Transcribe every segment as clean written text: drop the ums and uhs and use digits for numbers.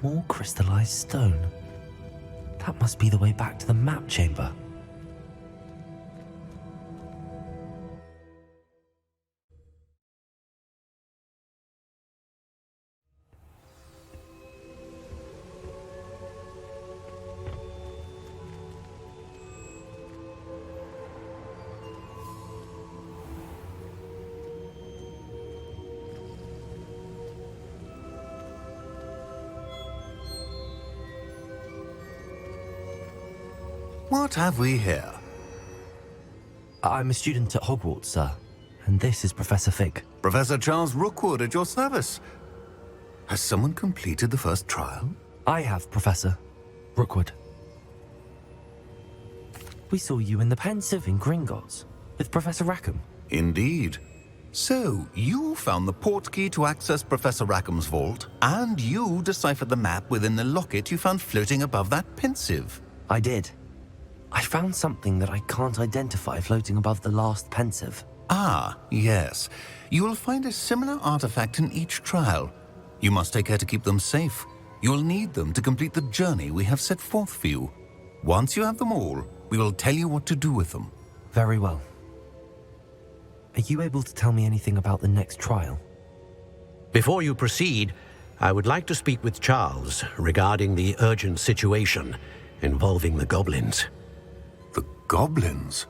More crystallized stone. That must be the way back to the map chamber. What have we here? I'm a student at Hogwarts, sir, and this is Professor Fig. Professor Charles Rookwood at your service. Has someone completed the first trial? I have, Professor Rookwood. We saw you in the Pensive in Gringotts with Professor Rackham. Indeed. So, you found the portkey to access Professor Rackham's vault, and you deciphered the map within the locket you found floating above that Pensive. I did. I found something that I can't identify floating above the last Pensive. Ah, yes. You will find a similar artifact in each trial. You must take care to keep them safe. You'll need them to complete the journey we have set forth for you. Once you have them all, we will tell you what to do with them. Very well. Are you able to tell me anything about the next trial? Before you proceed, I would like to speak with Charles regarding the urgent situation involving the goblins. The goblins?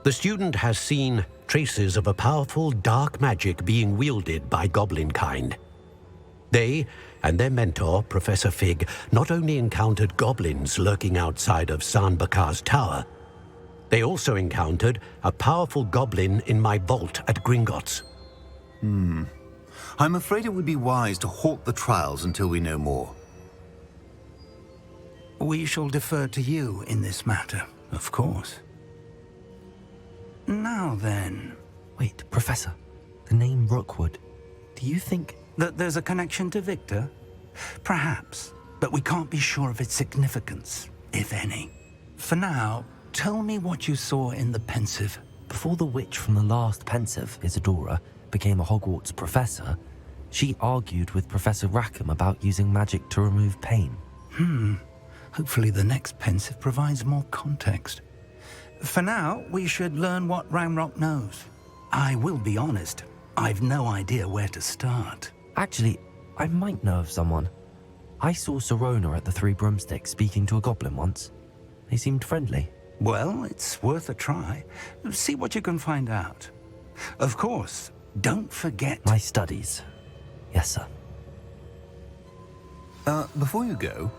The student has seen traces of a powerful dark magic being wielded by goblin kind. They and their mentor, Professor Fig, not only encountered goblins lurking outside of Sanbakar's tower, they also encountered a powerful goblin in my vault at Gringotts. I'm afraid it would be wise to halt the trials until we know more. We shall defer to you in this matter, of course. Now then... Wait, Professor. The name Rookwood. Do you think... that there's a connection to Victor? Perhaps, but we can't be sure of its significance, if any. For now, tell me what you saw in the Pensive. Before the witch from the last Pensive, Isadora, became a Hogwarts professor, she argued with Professor Rackham about using magic to remove pain. Hopefully the next Pensive provides more context. For now, we should learn what Ranrock knows. I will be honest, I've no idea where to start. Actually, I might know of someone. I saw Serona at the Three Broomsticks speaking to a goblin once. They seemed friendly. Well, it's worth a try. See what you can find out. Of course, don't forget... My studies. Yes, sir. Before you go...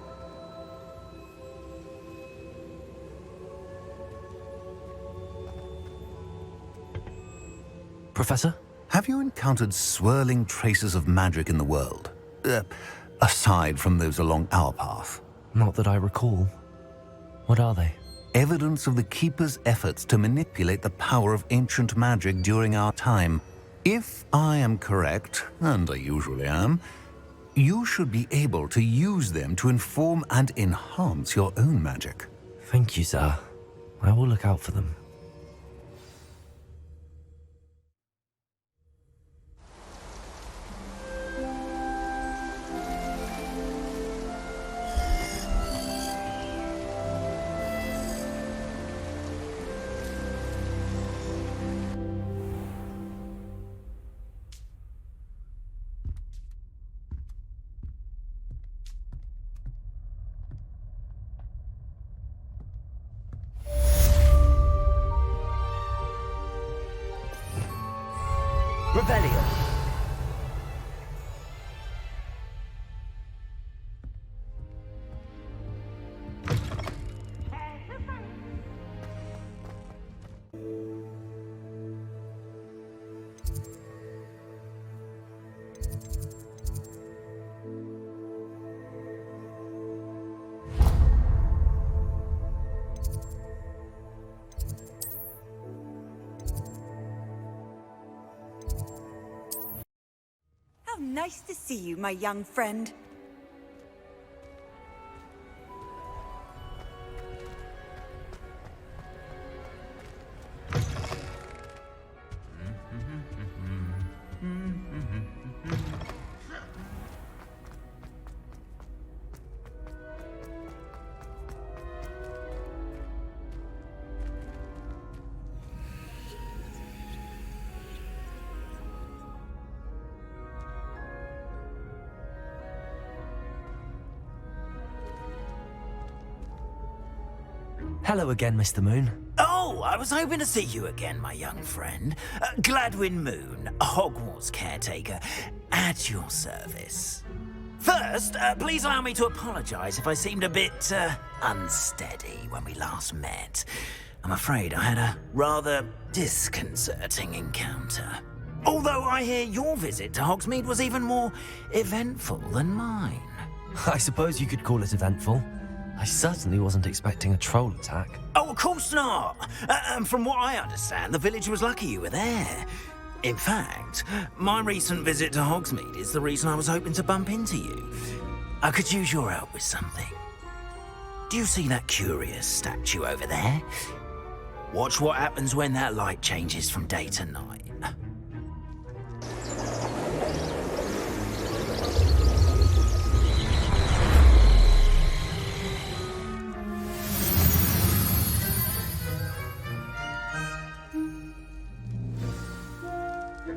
Professor? Have you encountered swirling traces of magic in the world? Aside from those along our path? Not that I recall. What are they? Evidence of the Keeper's efforts to manipulate the power of ancient magic during our time. If I am correct, and I usually am, you should be able to use them to inform and enhance your own magic. Thank you, sir. I will look out for them. Rebellion. How nice to see you, my young friend. Hello again, Mr. Moon. Oh, I was hoping to see you again, my young friend. Gladwin Moon, Hogwarts caretaker, at your service. First, please allow me to apologise if I seemed a bit unsteady when we last met. I'm afraid I had a rather disconcerting encounter. Although I hear your visit to Hogsmeade was even more eventful than mine. I suppose you could call it eventful. I certainly wasn't expecting a troll attack. Oh, of course not. And from what I understand, the village was lucky you were there. In fact, my recent visit to Hogsmeade is the reason I was hoping to bump into you. I could use your help with something. Do you see that curious statue over there? Watch what happens when that light changes from day to night.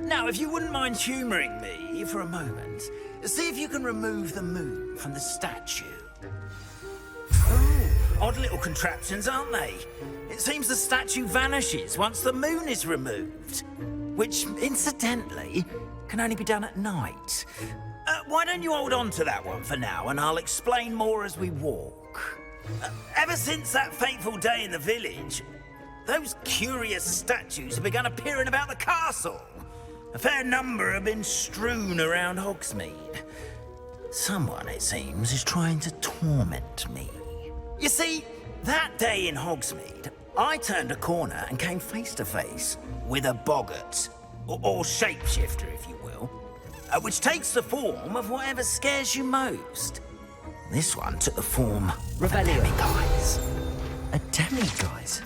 Now, if you wouldn't mind humouring me for a moment, see if you can remove the moon from the statue. Oh, odd little contraptions, aren't they? It seems the statue vanishes once the moon is removed, which, incidentally, can only be done at night. Why don't you hold on to that one for now, and I'll explain more as we walk. Ever since that fateful day in the village, those curious statues have begun appearing about the castle. A fair number have been strewn around Hogsmeade. Someone, it seems, is trying to torment me. You see, that day in Hogsmeade, I turned a corner and came face to face with a boggart, or shapeshifter, if you will, which takes the form of whatever scares you most. This one took the form of a demiguise. A demiguise?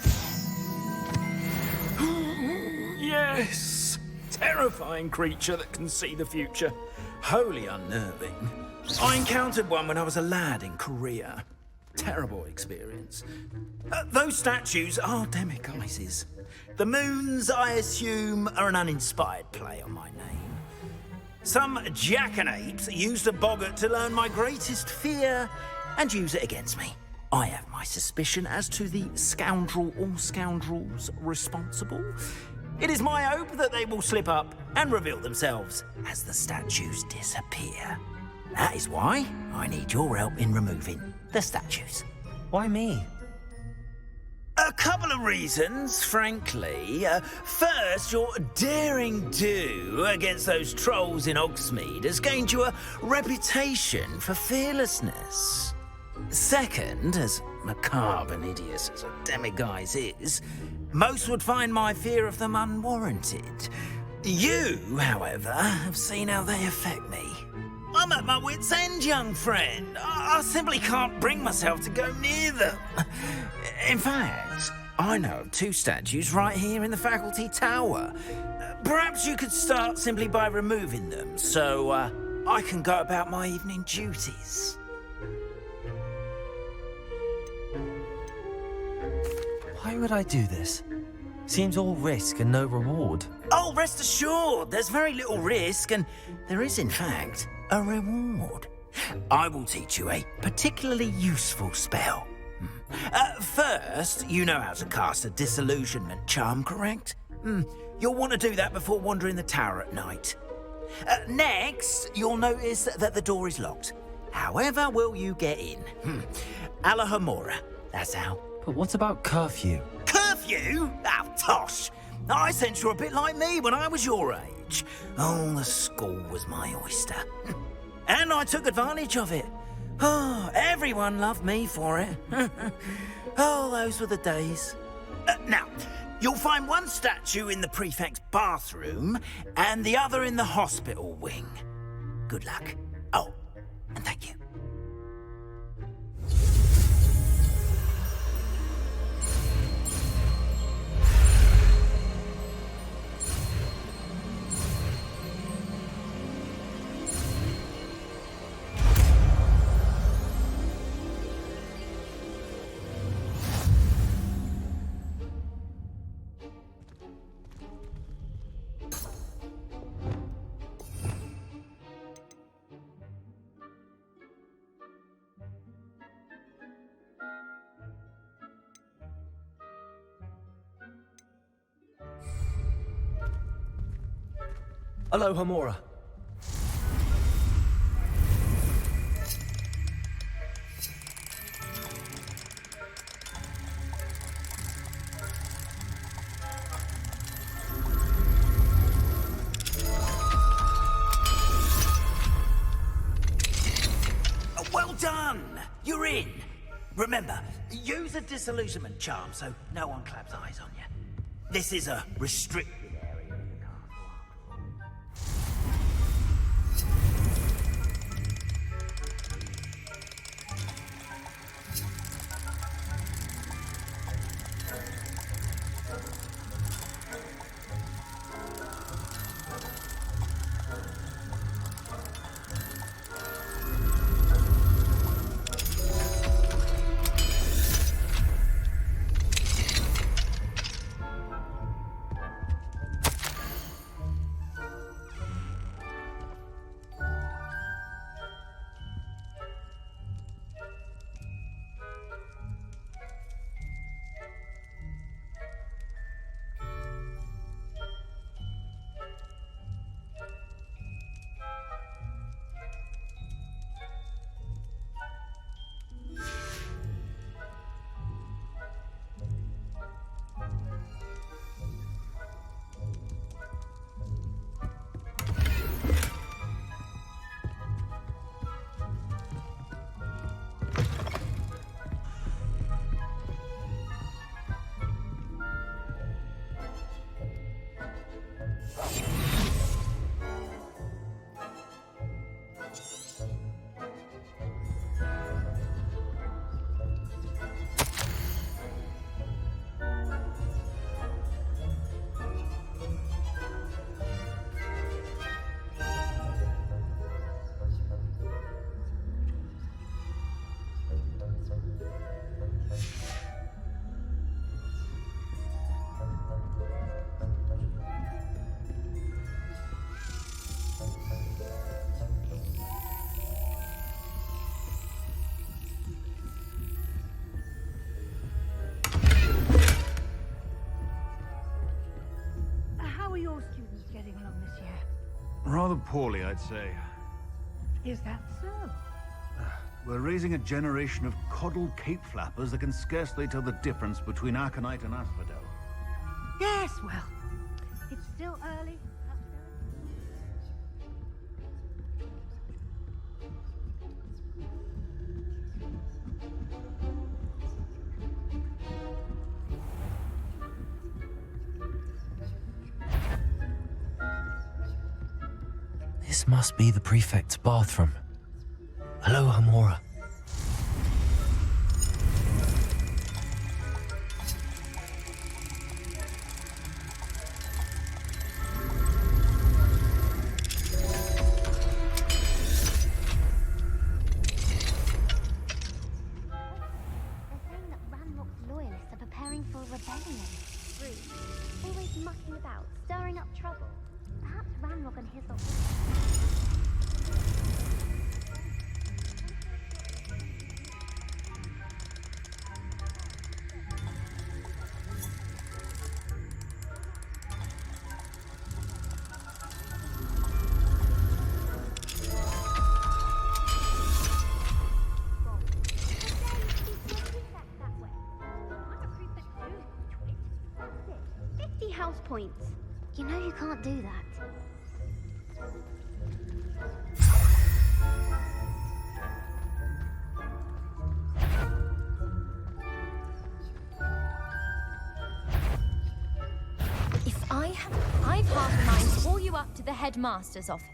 Yes! Terrifying creature that can see the future. Wholly unnerving. I encountered one when I was a lad in Korea. Terrible experience. Those statues are demiguises. The moons, I assume, are an uninspired play on my name. Some jackanapes used a boggart to learn my greatest fear and use it against me. I have my suspicion as to the scoundrel or scoundrels responsible. It is my hope that they will slip up and reveal themselves as the statues disappear. That is why I need your help in removing the statues. Why me? A couple of reasons, frankly. First, your daring do against those trolls in Hogsmeade has gained you a reputation for fearlessness. Second, as macabre and hideous as a demiguise is, most would find my fear of them unwarranted. You, however, have seen how they affect me. I'm at my wit's end, young friend. I simply can't bring myself to go near them. In fact, I know of two statues right here in the faculty tower. Perhaps you could start simply by removing them, so I can go about my evening duties. Why would I do this? Seems all risk and no reward. Oh, rest assured, there's very little risk, and there is, in fact, a reward. I will teach you a particularly useful spell. First, you know how to cast a disillusionment charm, correct? You'll want to do that before wandering the tower at night. Next, you'll notice that the door is locked. However will you get in? Alahomora, that's how. But what about curfew? Curfew? Oh, tosh. I sense you're a bit like me when I was your age. Oh, the school was my oyster. And I took advantage of it. Oh, everyone loved me for it. Oh, those were the days. Now, you'll find one statue in the prefect's bathroom and the other in the hospital wing. Good luck. Oh, and thank you. Aloha Mora. Well done! You're in! Remember, use a disillusionment charm so no one claps eyes on you. This is a restricted area in the castle. Rather poorly, I'd say. Is that so? We're raising a generation of coddled cape flappers that can scarcely tell the difference between aconite and asphodel. Yes, well, it's still early. This must be the prefect's bathroom. Aloha Mora. Always mucking about, stirring up trouble. Perhaps Ranrock and his lot. House points. You know you can't do that. I've half a mind to call you up to the headmaster's office.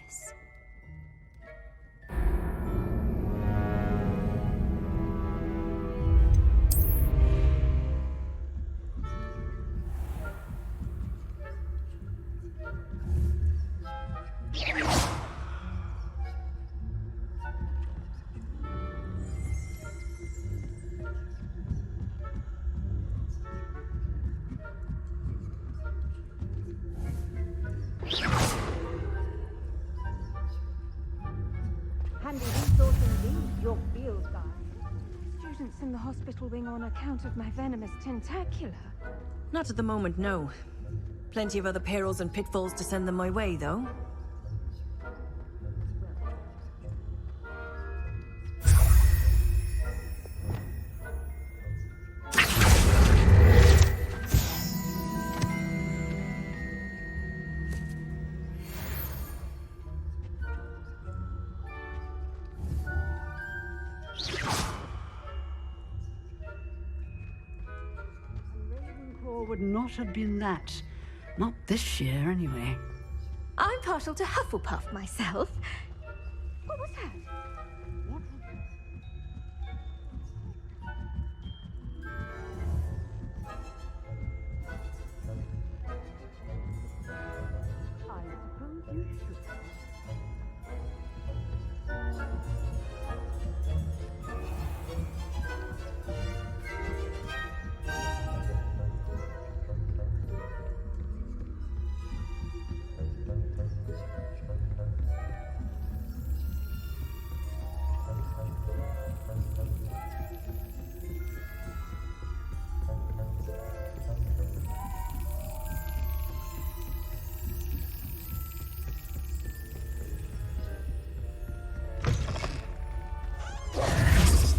Handy resource indeed, your field guide. Students in the hospital wing on account of my venomous tentacula. Not at the moment, no. Plenty of other perils and pitfalls to send them my way, though. would not have been that. Not this year, anyway. I'm partial to Hufflepuff myself. What was that? I suppose you should.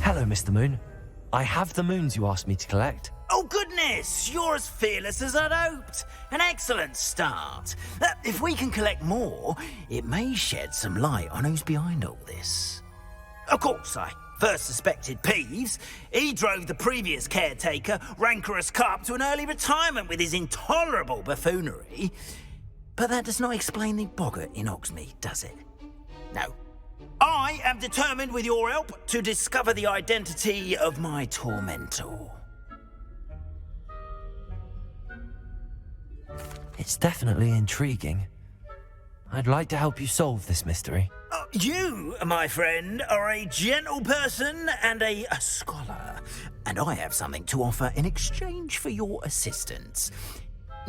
Hello, Mr. Moon. I have the moons you asked me to collect. Oh, goodness! You're as fearless as I'd hoped. An excellent start. If we can collect more, it may shed some light on who's behind all this. Of course, I first suspected Peeves. He drove the previous caretaker, Rancorous Carp, to an early retirement with his intolerable buffoonery. But that does not explain the boggart in Hogsmeade, does it? No. I am determined, with your help, to discover the identity of my tormentor. It's definitely intriguing. I'd like to help you solve this mystery. You, my friend, are a gentle person and a scholar, and I have something to offer in exchange for your assistance.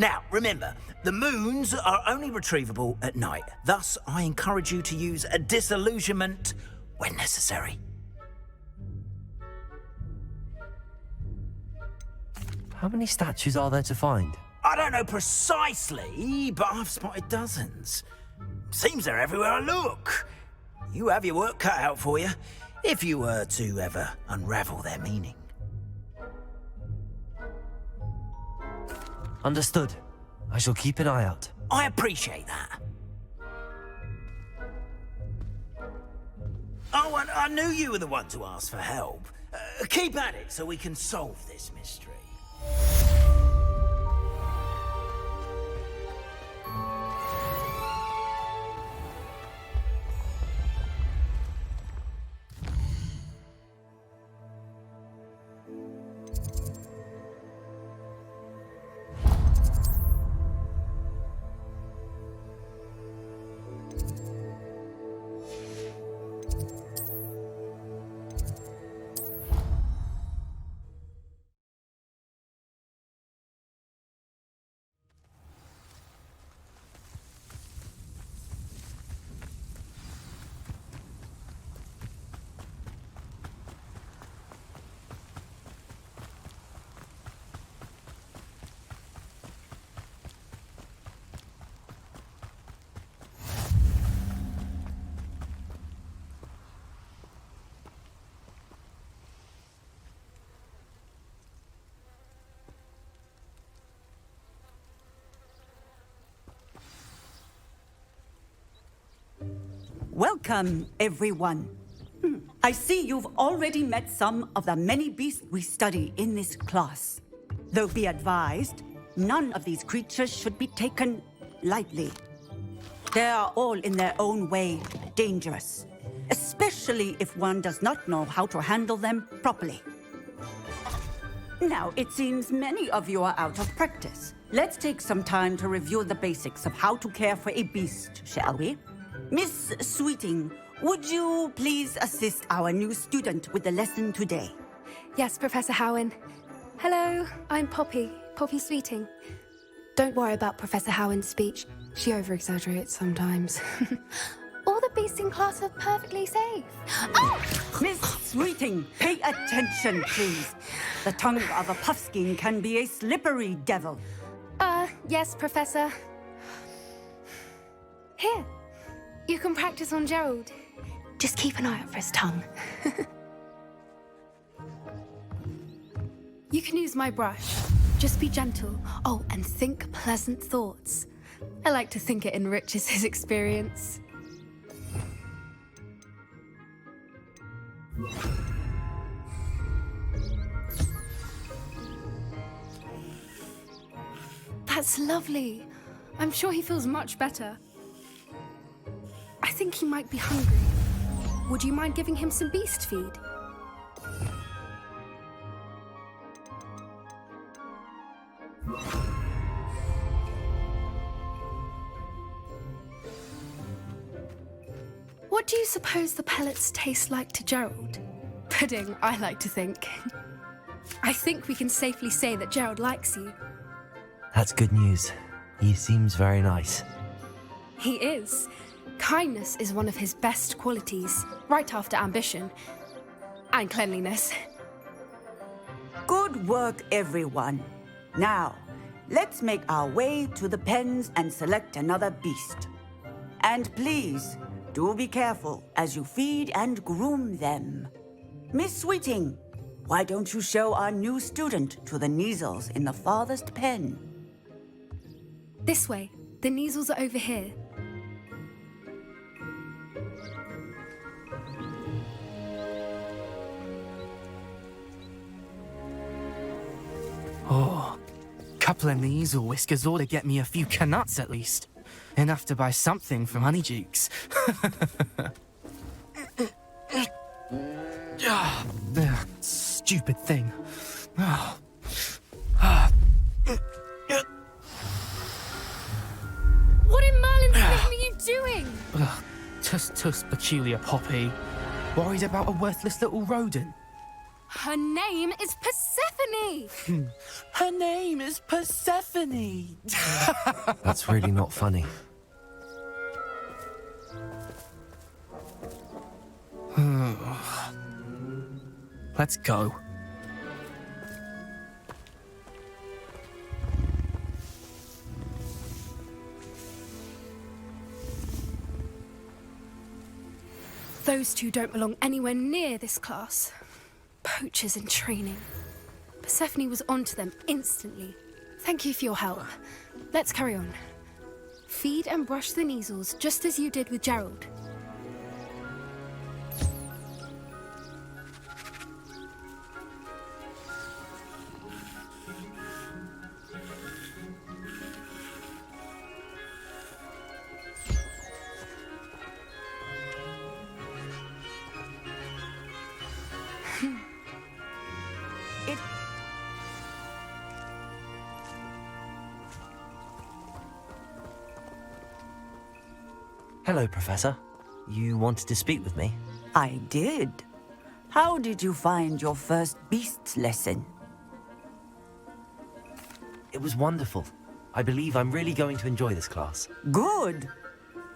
Now, remember, the moons are only retrievable at night. Thus, I encourage you to use a disillusionment when necessary. How many statues are there to find? I don't know precisely, but I've spotted dozens. Seems they're everywhere I look. You have your work cut out for you, if you were to ever unravel their meaning. Understood. I shall keep an eye out. I appreciate that. Oh, and I knew you were the one to ask for help. Keep at it so we can solve this mystery. Welcome, everyone. I see you've already met some of the many beasts we study in this class. Though be advised, none of these creatures should be taken lightly. They are all in their own way dangerous, especially if one does not know how to handle them properly. Now, it seems many of you are out of practice. Let's take some time to review the basics of how to care for a beast, shall we? Miss Sweeting, would you please assist our new student with the lesson today? Yes, Professor Howen. Hello, I'm Poppy Sweeting. Don't worry about Professor Howen's speech. She over-exaggerates sometimes. All the beasts in class are perfectly safe. Oh! Miss Sweeting, pay attention, please. The tongue of a puffskein can be a slippery devil. Yes, Professor. Here. You can practice on Gerald. Just keep an eye out for his tongue. You can use my brush. Just be gentle. Oh, and think pleasant thoughts. I like to think it enriches his experience. That's lovely. I'm sure he feels much better. I think he might be hungry. Would you mind giving him some beast feed? What do you suppose the pellets taste like to Gerald? Pudding, I like to think. I think we can safely say that Gerald likes you. That's good news. He seems very nice. He is. Kindness is one of his best qualities, right after ambition. And cleanliness. Good work, everyone. Now, let's make our way to the pens and select another beast. And please, do be careful as you feed and groom them. Miss Sweeting, why don't you show our new student to the Neasels in the farthest pen? This way. The Neasels are over here. Oh, couple of Neasel whiskers ought to get me a few canuts at least. Enough to buy something from Honeydukes. Stupid thing. What in Merlin's name are you doing? Tuss, peculiar Poppy. Worried about a worthless little rodent? Her name is Persephone! Her name is Persephone! That's really not funny. Let's go. Those two don't belong anywhere near this class. Poachers in training. Persephone was onto them instantly. Thank you for your help. Let's carry on. Feed and brush the Neasels just as you did with Gerald. Hello, Professor. You wanted to speak with me? I did. How did you find your first beasts lesson? It was wonderful. I believe I'm really going to enjoy this class. Good.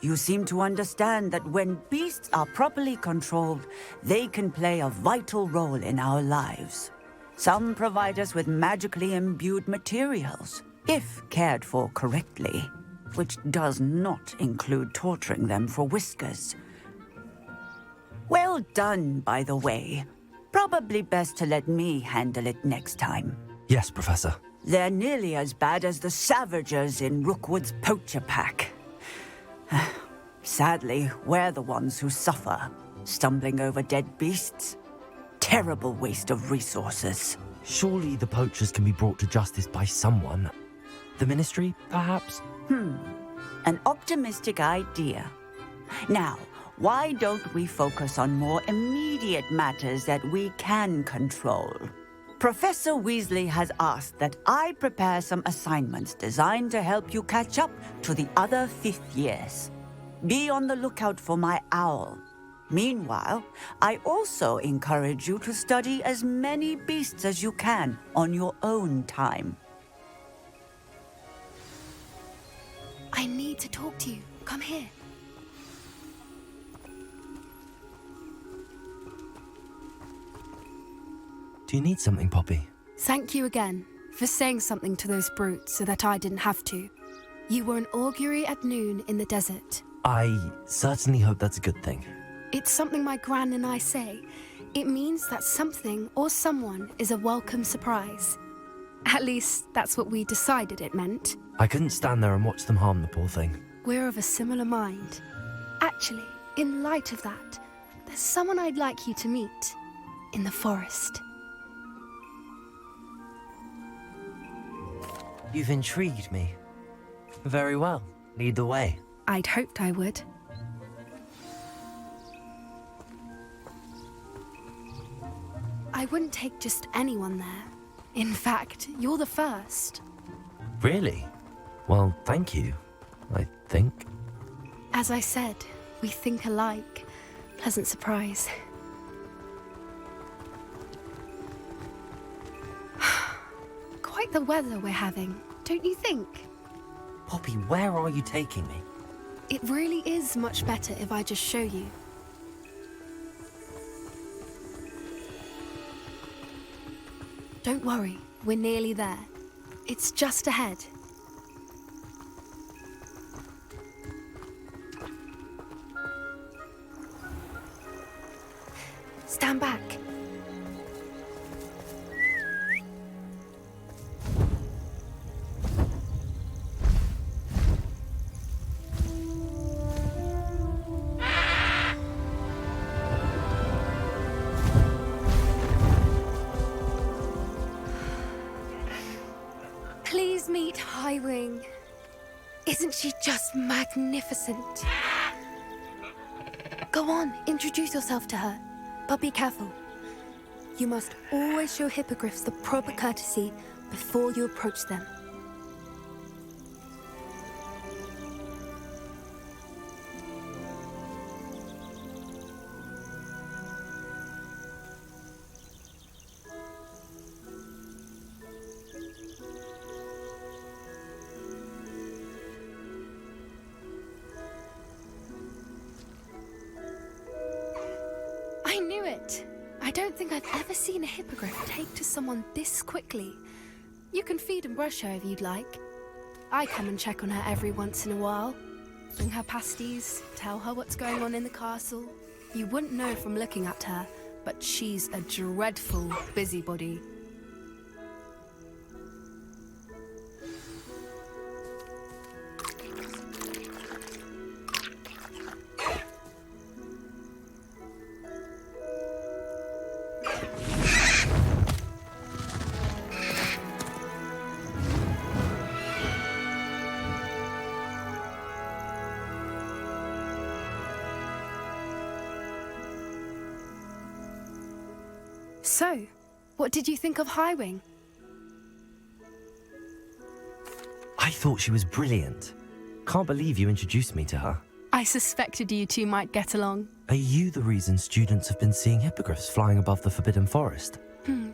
You seem to understand that when beasts are properly controlled, they can play a vital role in our lives. Some provide us with magically imbued materials, if cared for correctly, which does not include torturing them for whiskers. Well done, by the way. Probably best to let me handle it next time. Yes, Professor. They're nearly as bad as the Savagers in Rookwood's poacher pack. Sadly, we're the ones who suffer, stumbling over dead beasts. Terrible waste of resources. Surely the poachers can be brought to justice by someone. The Ministry, perhaps? An optimistic idea. Now, why don't we focus on more immediate matters that we can control? Professor Weasley has asked that I prepare some assignments designed to help you catch up to the other 5th years. Be on the lookout for my owl. Meanwhile, I also encourage you to study as many beasts as you can on your own time. I need to talk to you. Come here. Do you need something, Poppy? Thank you again for saying something to those brutes so that I didn't have to. You were an augury at noon in the desert. I certainly hope that's a good thing. It's something my gran and I say. It means that something or someone is a welcome surprise. At least, that's what we decided it meant. I couldn't stand there and watch them harm the poor thing. We're of a similar mind. Actually, in light of that, there's someone I'd like you to meet. In the forest. You've intrigued me. Very well. Lead the way. I'd hoped I would. I wouldn't take just anyone there. In fact, you're the first. Really? Well, thank you, I think. As I said, we think alike. Pleasant surprise. Quite the weather we're having, don't you think? Poppy, where are you taking me? It really is much better if I just show you. Don't worry, we're nearly there. It's just ahead. Stand back. Please meet Highwing. Isn't she just magnificent? Go on, introduce yourself to her. But be careful. You must always show hippogriffs the proper courtesy before you approach them. I knew it! I don't think I've ever seen a hippogriff take to someone this quickly. You can feed and brush her if you'd like. I come and check on her every once in a while. Bring her pasties, tell her what's going on in the castle. You wouldn't know from looking at her, but she's a dreadful busybody. So, what did you think of Highwing? I thought she was brilliant. Can't believe you introduced me to her. I suspected you two might get along. Are you the reason students have been seeing hippogriffs flying above the Forbidden Forest?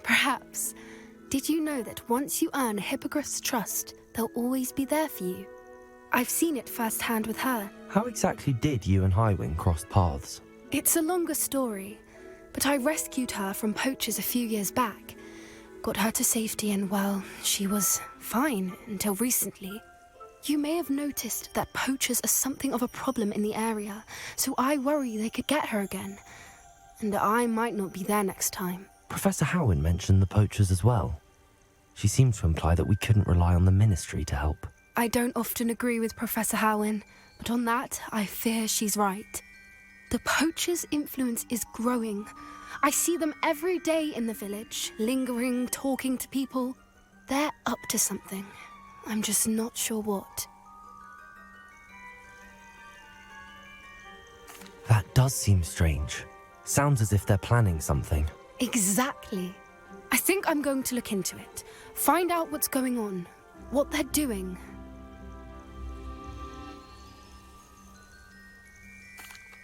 Perhaps. Did you know that once you earn a hippogriff's trust, they'll always be there for you? I've seen it firsthand with her. How exactly did you and Highwing cross paths? It's a longer story, but I rescued her from poachers a few years back. Got her to safety and, well, she was fine until recently. You may have noticed that poachers are something of a problem in the area, so I worry they could get her again. And I might not be there next time. Professor Howin mentioned the poachers as well. She seemed to imply that we couldn't rely on the Ministry to help. I don't often agree with Professor Howin, but on that, I fear she's right. The poachers' influence is growing. I see them every day in the village, lingering, talking to people. They're up to something. I'm just not sure what. That does seem strange. Sounds as if they're planning something. Exactly. I think I'm going to look into it. Find out what's going on, what they're doing.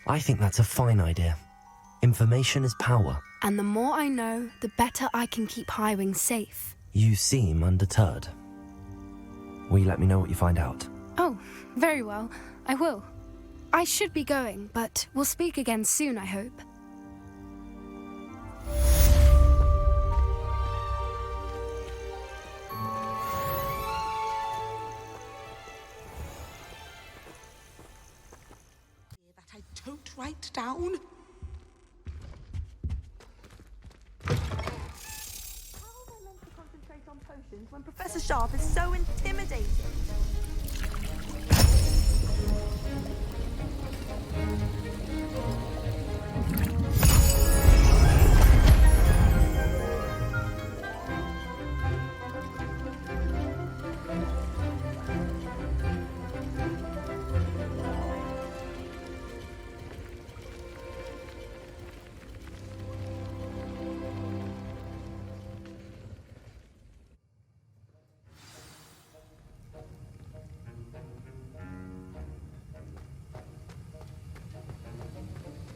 I think that's a fine idea. Information is power. And the more I know, the better I can keep Highwing safe. You seem undeterred. Will you let me know what you find out? Oh, very well. I will. I should be going, but we'll speak again soon, I hope. That I don't write down. On potions when Professor Sharp is so intimidating.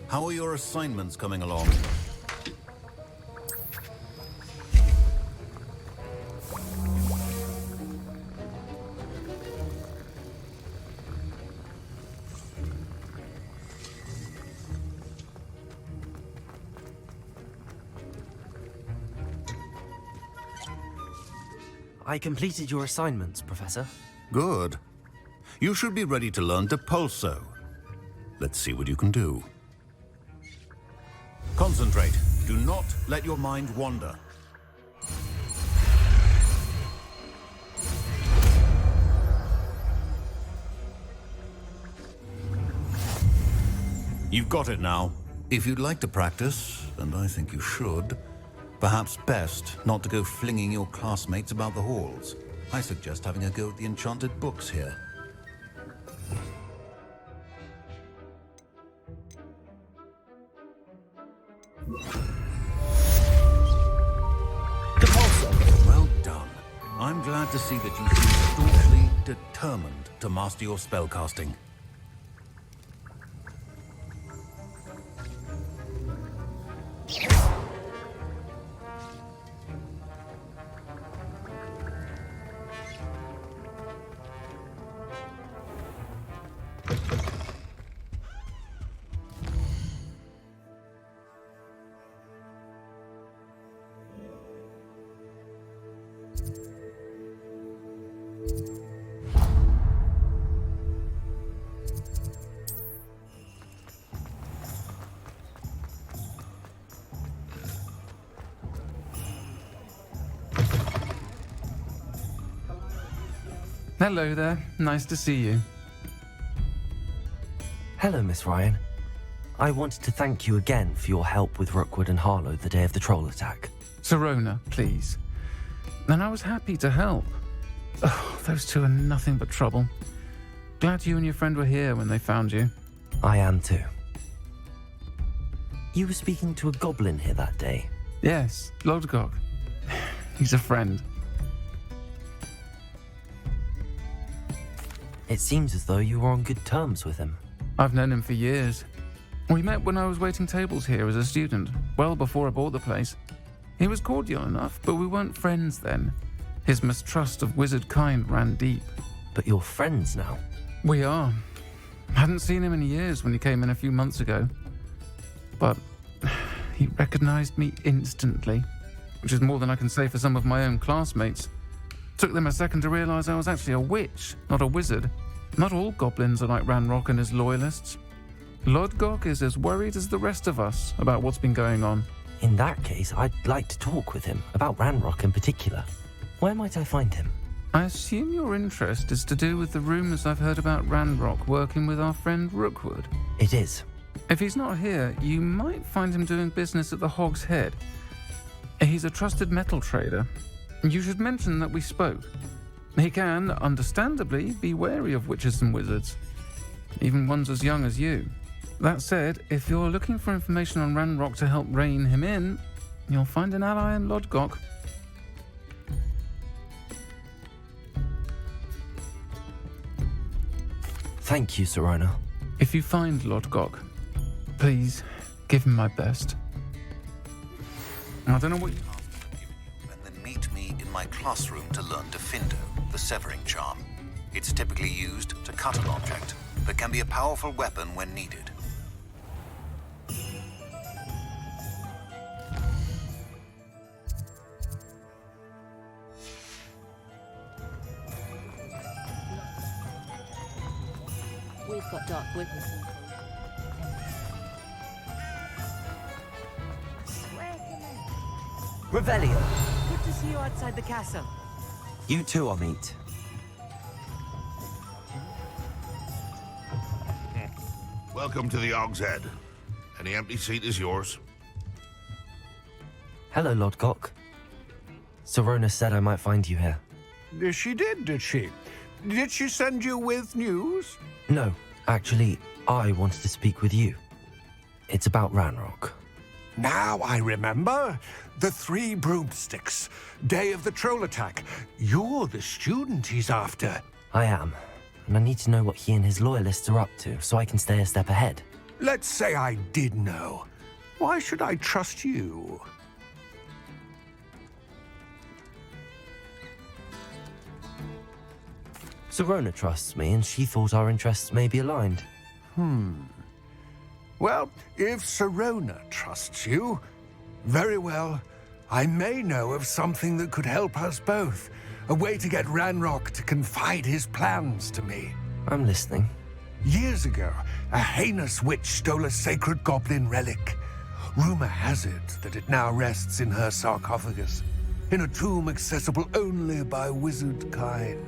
How are your assignments coming along? I completed your assignments, Professor. Good. You should be ready to learn Depulso. Let's see what you can do. Concentrate. Do not let your mind wander. You've got it now. If you'd like to practice, and I think you should, perhaps best not to go flinging your classmates about the halls. I suggest having a go at the enchanted books here. Well done. I'm glad to see that you seem staunchly determined to master your spellcasting. Hello there. Nice to see you. Hello, Miss Ryan. I wanted to thank you again for your help with Rookwood and Harlow the day of the troll attack. Sirona, please. And I was happy to help. Oh, those two are nothing but trouble. Glad you and your friend were here when they found you. I am too. You were speaking to a goblin here that day. Yes, Lodgok. He's a friend. It seems as though you were on good terms with him. I've known him for years. We met when I was waiting tables here as a student, well before I bought the place. He was cordial enough, but we weren't friends then. His mistrust of wizard kind ran deep. But you're friends now? We are. Hadn't seen him in years when he came in a few months ago. But he recognized me instantly, which is more than I can say for some of my own classmates. Took them a second to realize I was actually a witch, not a wizard. Not all goblins are like Ranrock and his loyalists. Lodgok is as worried as the rest of us about what's been going on. In that case, I'd like to talk with him, about Ranrock in particular. Where might I find him? I assume your interest is to do with the rumors I've heard about Ranrock working with our friend Rookwood. It is. If he's not here, you might find him doing business at the Hog's Head. He's a trusted metal trader. You should mention that we spoke. He can, understandably, be wary of witches and wizards, even ones as young as you. That said, if you're looking for information on Ranrock to help rein him in, you'll find an ally in Lodgok. Thank you, Sirona. If you find Lodgok, please give him my best. I don't know what you... And then meet me in my classroom to learn Defindo, the severing charm. It's typically used to cut an object, but can be a powerful weapon when needed. We've got dark witnesses. Revelio. Good to see you outside the castle. You too, Amit. Welcome to the Hog's Head. Any empty seat is yours. Hello, Lodgok. Sirona said I might find you here. She did she? Did she send you with news? No, actually, I wanted to speak with you. It's about Ranrock. Now I remember. The 3 broomsticks. Day of the troll attack. You're the student he's after. I am, and I need to know what he and his loyalists are up to so I can stay a step ahead. Let's say I did know. Why should I trust you? Sirona trusts me, and she thought our interests may be aligned. Well, if Sirona trusts you, very well. I may know of something that could help us both. A way to get Ranrock to confide his plans to me. I'm listening. Years ago, a heinous witch stole a sacred goblin relic. Rumor has it that it now rests in her sarcophagus, in a tomb accessible only by wizard kind.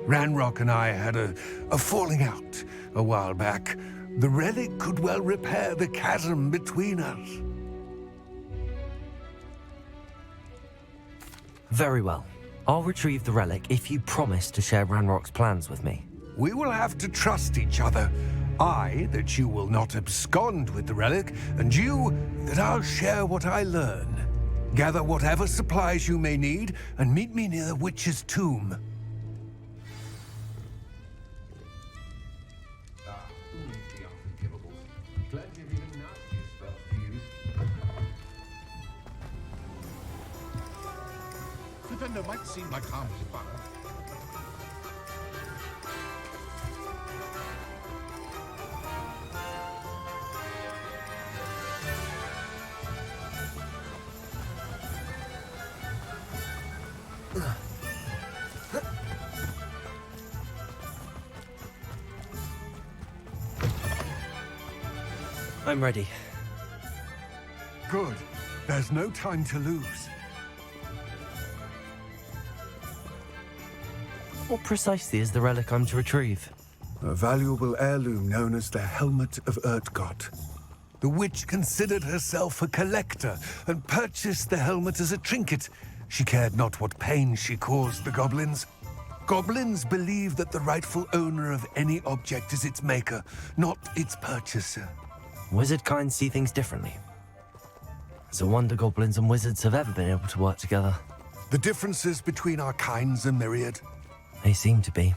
Ranrock and I had a falling out a while back. The relic could well repair the chasm between us. Very well. I'll retrieve the relic if you promise to share Ranrock's plans with me. We will have to trust each other. I, that you will not abscond with the relic, and you, that I'll share what I learn. Gather whatever supplies you may need, and meet me near the witch's tomb. Defender might seem like harmless fun. I'm ready. Good. There's no time to lose. What precisely is the relic I'm to retrieve? A valuable heirloom known as the Helmet of Urtkot. The witch considered herself a collector and purchased the helmet as a trinket. She cared not what pain she caused the goblins. Goblins believe that the rightful owner of any object is its maker, not its purchaser. Wizard kind see things differently. It's a wonder goblins and wizards have ever been able to work together. The differences between our kinds are myriad. They seem to be.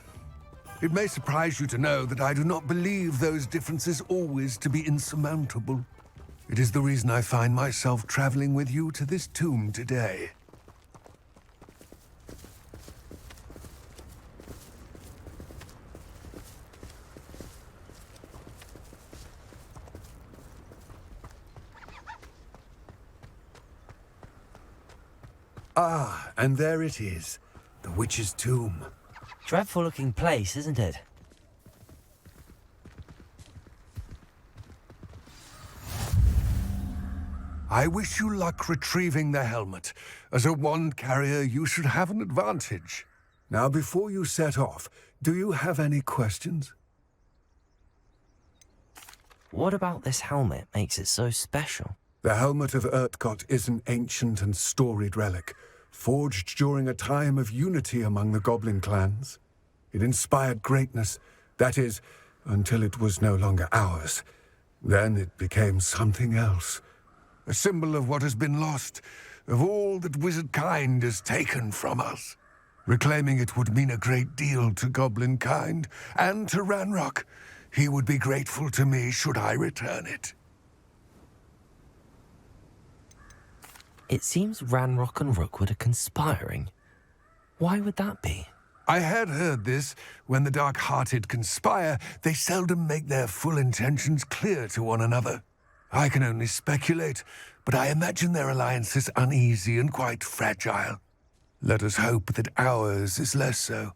It may surprise you to know that I do not believe those differences always to be insurmountable. It is the reason I find myself traveling with you to this tomb today. Ah, and there it is, the witch's tomb. Dreadful looking place, isn't it? I wish you luck retrieving the helmet. As a wand carrier, you should have an advantage. Now, before you set off, do you have any questions? What about this helmet makes it so special? The Helmet of Urtkot is an ancient and storied relic, forged during a time of unity among the goblin clans. It inspired greatness, that is, until it was no longer ours. Then it became something else. A symbol of what has been lost, of all that wizard kind has taken from us. Reclaiming it would mean a great deal to goblin kind, and to Ranrock. He would be grateful to me should I return it. It seems Ranrock and Rookwood are conspiring. Why would that be? I had heard this. When the dark-hearted conspire, they seldom make their full intentions clear to one another. I can only speculate, but I imagine their alliance is uneasy and quite fragile. Let us hope that ours is less so.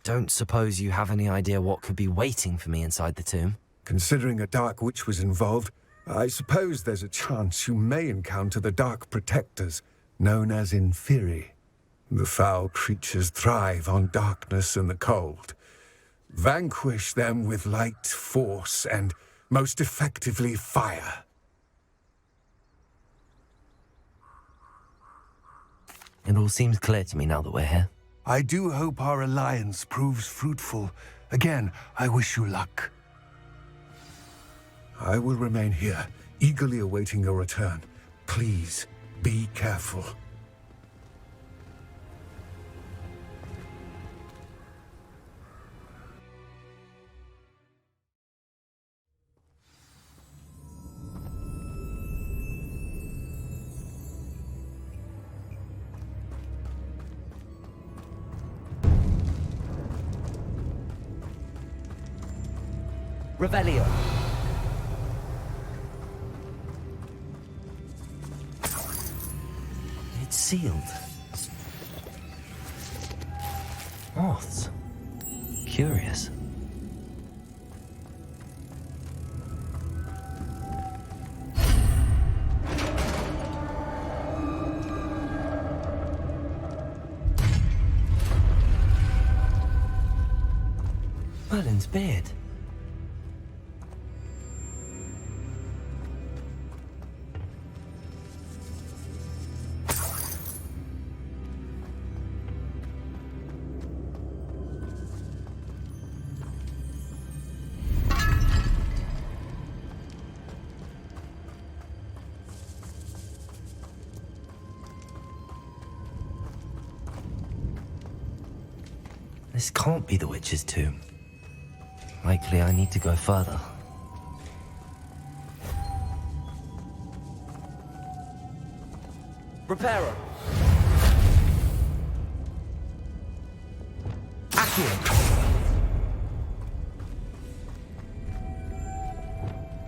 Don't suppose you have any idea what could be waiting for me inside the tomb? Considering a dark witch was involved, I suppose there's a chance you may encounter the Dark Protectors, known as Inferi. The foul creatures thrive on darkness and the cold. Vanquish them with light, force, and, most effectively, fire. It all seems clear to me now that we're here. I do hope our alliance proves fruitful. Again, I wish you luck. I will remain here, eagerly awaiting your return. Please, be careful. Revelio. It's sealed. Moths. Curious. Merlin's beard. This can't be the witch's tomb. Likely I need to go further. Reparo. Accio.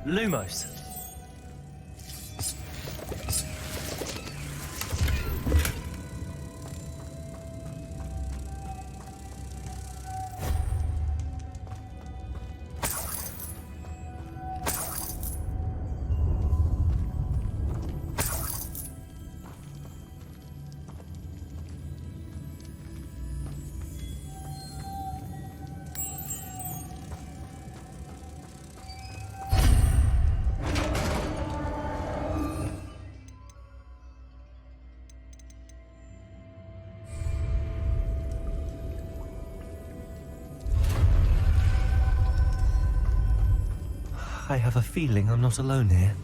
Lumos. I have a feeling I'm not alone here.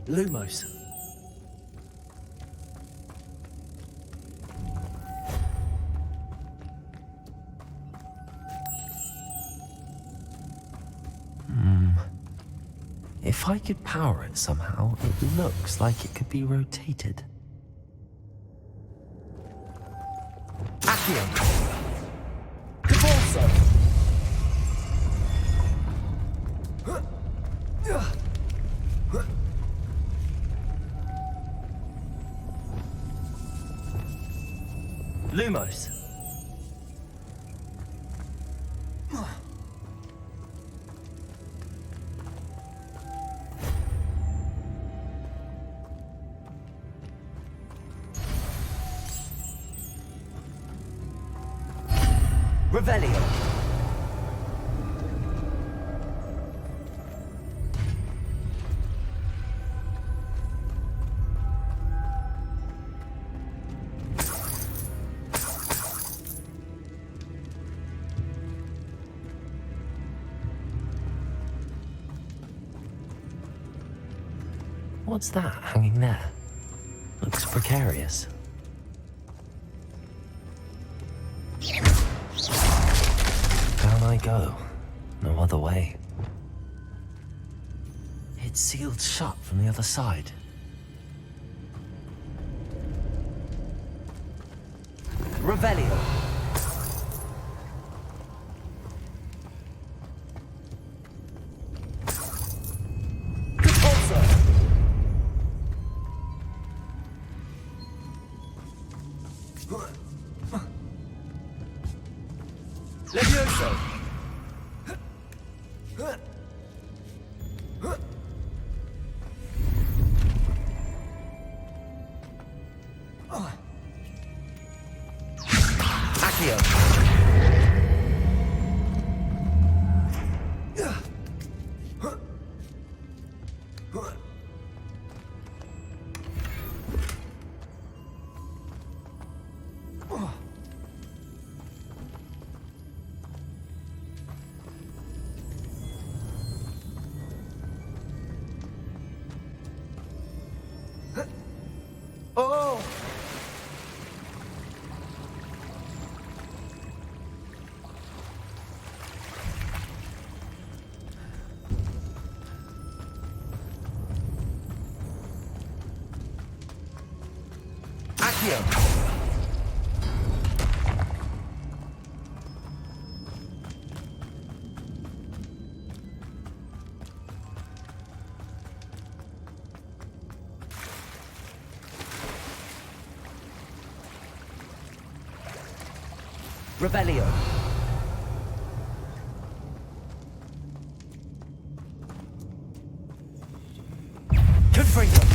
Lumos. If I could power it somehow, it looks like it could be rotated. Accio. Cabalso. Lumos. Revelio. What's that hanging there? Looks precarious. Down I go. No other way. It's sealed shut from the other side. Revelio. Levioso! Accio! Oh! Accio! Revelio. Confringo.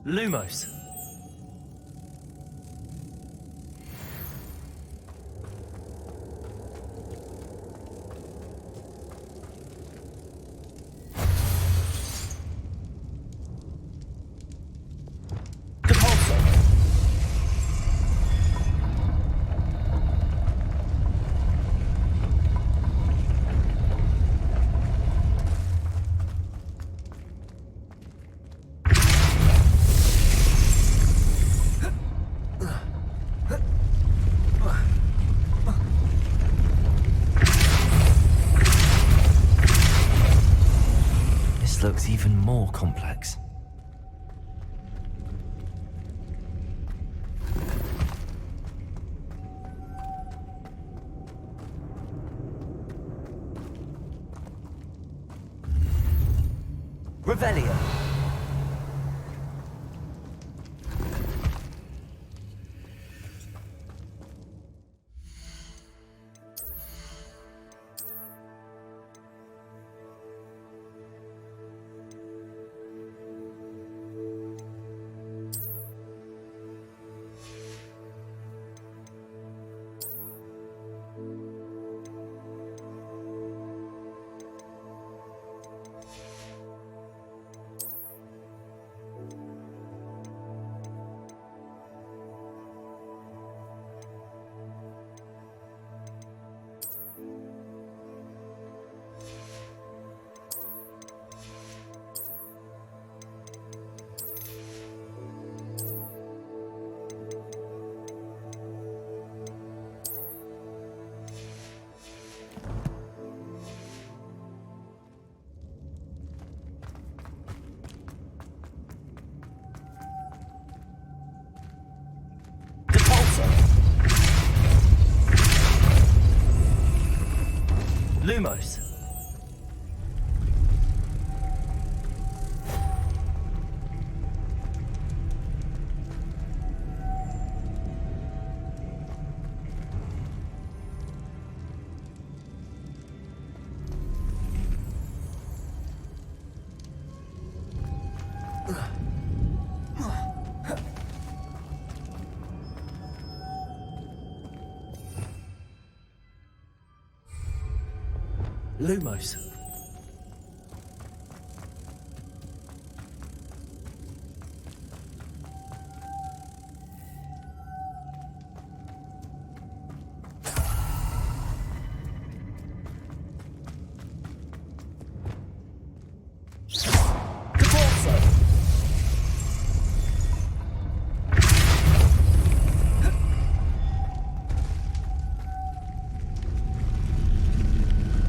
Lumos. Looks even more complex. Revelio. Lumos. Lumos.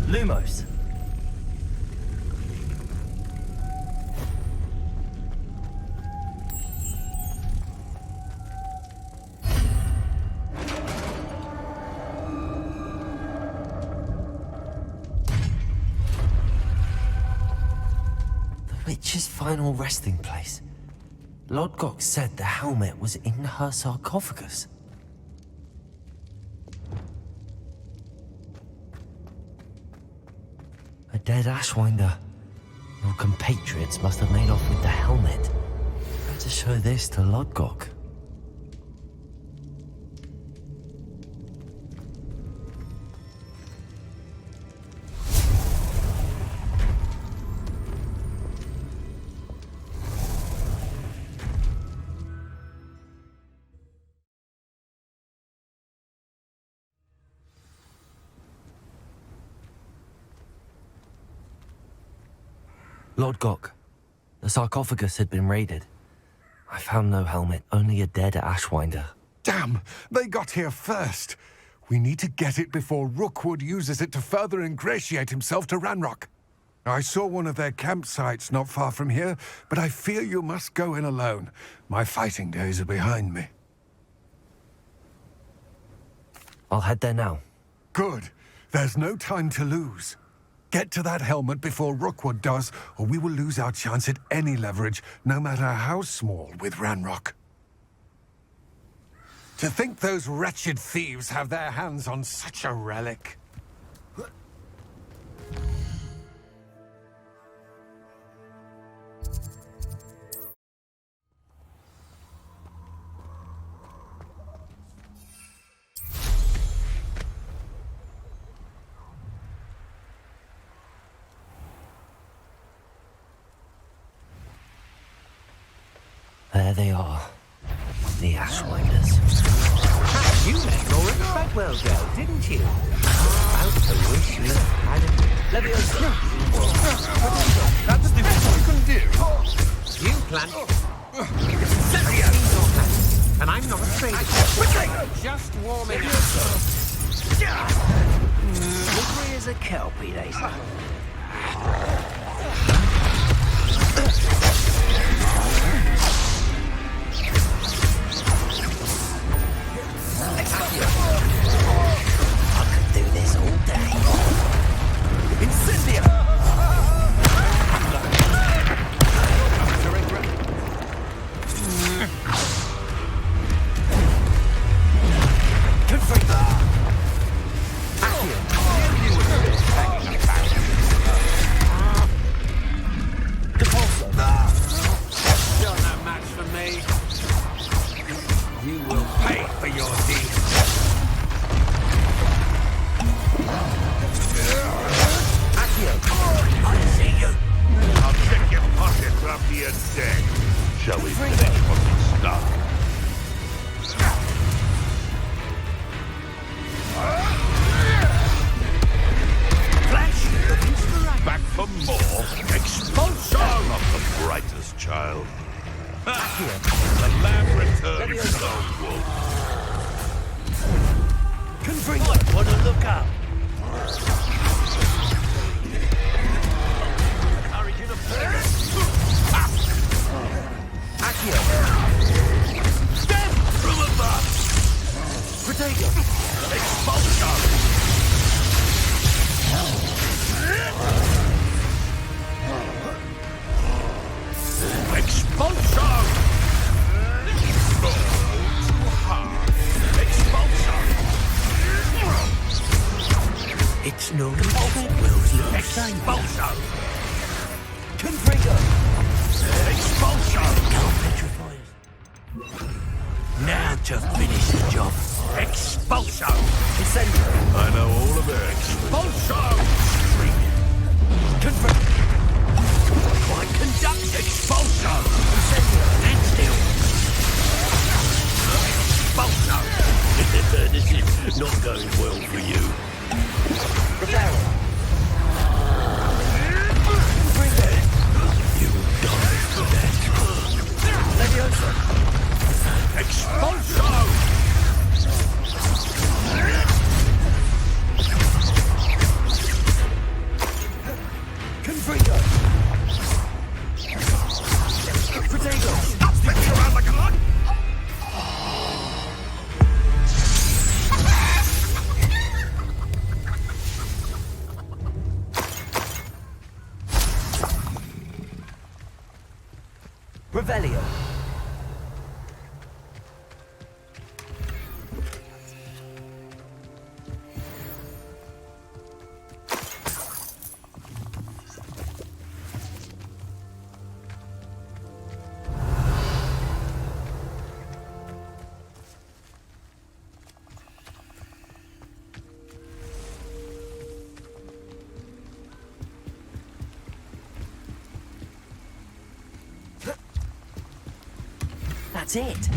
Lumos. The witch's final resting place. Lodgok said the helmet was in her sarcophagus. A dead Ashwinder. Your compatriots must have made off with the helmet. Better show this to Lodgok. Lodgok, the sarcophagus had been raided. I found no helmet, only a dead Ashwinder. Damn! They got here first. We need to get it before Rookwood uses it to further ingratiate himself to Ranrock. I saw one of their campsites not far from here, but I fear you must go in alone. My fighting days are behind me. I'll head there now. Good. There's no time to lose. Get to that helmet before Rookwood does, or we will lose our chance at any leverage, no matter how small, with Ranrock. To think those wretched thieves have their hands on such a relic. There they are. The Ashwinders. You met Lauren Bagwell go, didn't you? About to wish you had a Leviosa. That's the best you can do. You plant. Cynthia! In your hands, and I'm not afraid of you. Quickly! Just warming up. Slippery as a kelpie, they say. I could do this all day. Incendia! come. Accio. Stem from above. Potato. Expulsion. Expulsion. Expulsion. It's no longer expulsion. Configure. Expulsion! Can't petrify us. Now to finish the job. Expulsion! Incendio! I know all of it. Expulsion! Confirm! Why conduct expulsion? Incendio! And still! Expulsion! This is not going well for you. Prepare! Leviosa! Expulsion! Confringo! Potato! Stop spinning around like a log! Revelio! That's it.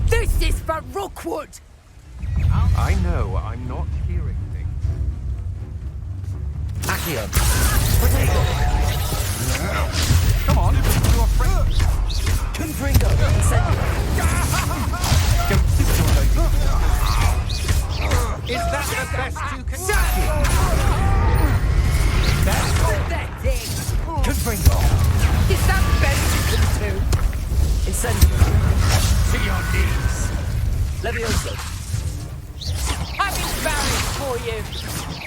This is for Rookwood! I know, I'm not hearing things. Accio. Potato. Come on, you're friend. Confringo. Incendio. Don't suit your lady. Is that the best you can do? That's pathetic! Confringo. Is that the best you can do? Incendio. To your knees. Leviosa. I'm embarrassed for you!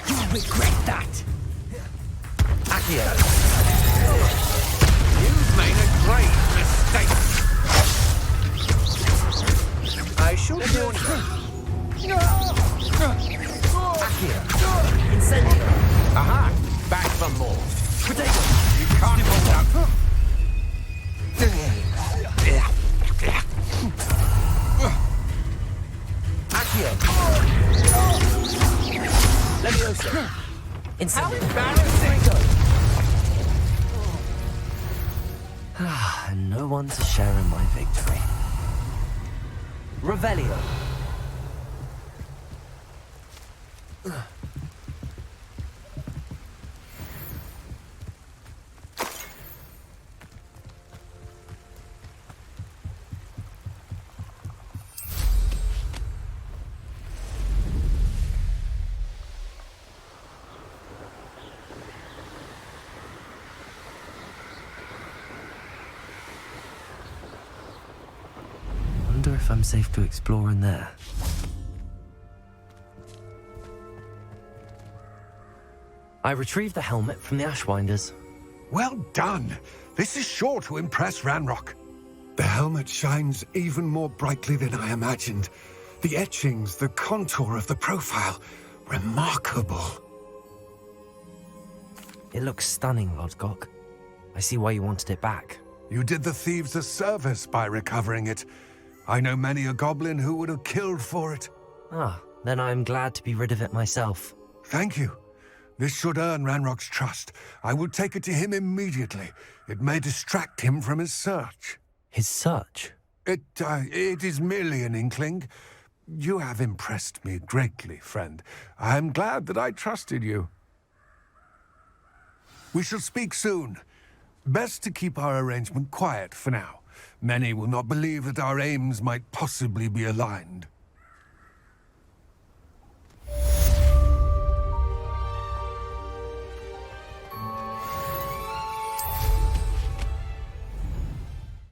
You'll regret that! Accio. You've made a great mistake. I should warn you. Accio. Incendio. Aha! Back for more. Potato. You can't hold out. Accio. Leviosa. How embarrassing! And no one to share in my victory. Revelio. Wonder if I'm safe to explore in there. I retrieved the helmet from the Ashwinders. Well done. This is sure to impress Ranrock. The helmet shines even more brightly than I imagined. The etchings, the contour of the profile, remarkable. It looks stunning, Lodgok. I see why you wanted it back. You did the thieves a service by recovering it. I know many a goblin who would have killed for it. Ah, then I'm glad to be rid of it myself. Thank you. This should earn Ranrock's trust. I will take it to him immediately. It may distract him from his search. His search? It is merely an inkling. You have impressed me greatly, friend. I am glad that I trusted you. We shall speak soon. Best to keep our arrangement quiet for now. Many will not believe that our aims might possibly be aligned.